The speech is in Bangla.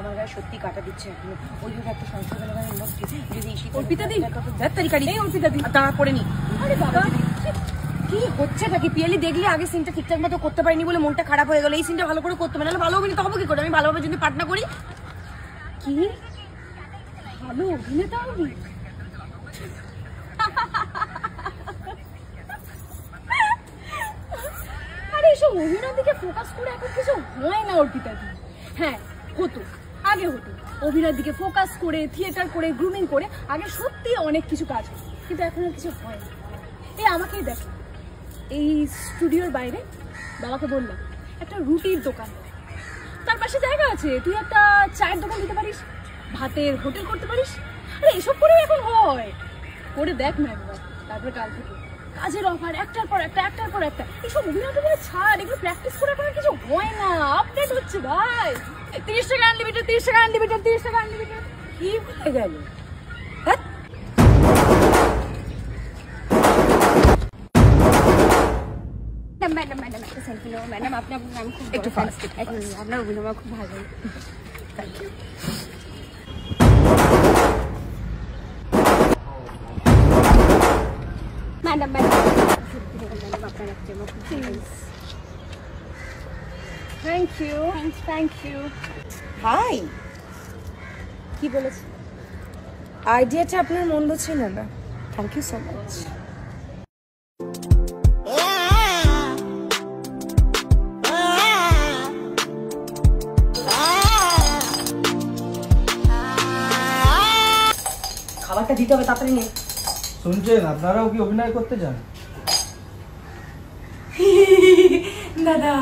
আমার গায়ে সত্যি কাটা দিচ্ছে এখন। ওইভাবে একটা সংশোধনের ইন্ডাস্ট্রি যদি অর্পিতা দি এই অর্পিতা দি দাঁড়া পড়ে নি। আরে বাবা কি হচ্ছেটা কি? পিয়ালি দেখলি আগে সিনটা ঠিকঠাক মতো করতে পারিনি বলে মনটা খারাপ হয়ে গেল। এই সিনটা ভালো করে করতে হবে, নাহলে ভালো অভিনেতা হবো কি করে? আমি ভালোভাবে যদি পাঠ না করি। কি ভালো অভিনেতা হবি? আরে এসব অভিনয়ের দিকে ফোকাস করে এখন কিছু হয় না অর্পিতা দি। হ্যাঁ হতো, আগে হতো অভিনয়ের দিকে ফোকাস করে, থিয়েটার করে, গ্রুমিং করে আগে সত্যি অনেক কিছু কাজ হতো, কিন্তু এখন আর কিছু হয় না। এই আমাকেই দেখ, এই স্টুডিওর বাইরে বাবাকে বললাম একটা রুটির দোকান, তার পাশে জায়গা আছে, তুই একটা চায়ের দোকান দিতে পারিস, ভাতের হোটেল করতে পারিস। আরে এসব করেই এখন হয়, করে দেখ না একবার। তারপরে কাল থেকে কাজের অফার একটার পর একটা, একটার পর একটা। এইসব অভিনয় করে ছাড়, এগুলো প্র্যাকটিস করে এখন কিছু হয় না, আপডেট হচ্ছে ভাই। 30 টাকা আনলিমিটেড, 30 টাকা আনলিমিটেড, 30 টাকা আনলিমিটেড, কি হয়ে গেল? ম্যাডাম ম্যাডাম একটা সেলফি নেবো ম্যাডাম। আপনার আমি খুব একটু ফাস্ট, আপনার অভিনয় খুব ভালো। Thank you madam. ম্যাডাম আপনার একটা thank you, thank you. Hi, কি বলেছে? আইডিয়াটা আপনার মন্দ ছিল না, থ্যাংক ইউ সো মাচ। খাবারটা দিতে হবে তাড়াতাড়ি নিয়ে। শুনছেন, আপনারাও কি অভিনয় করতে চান? দাদা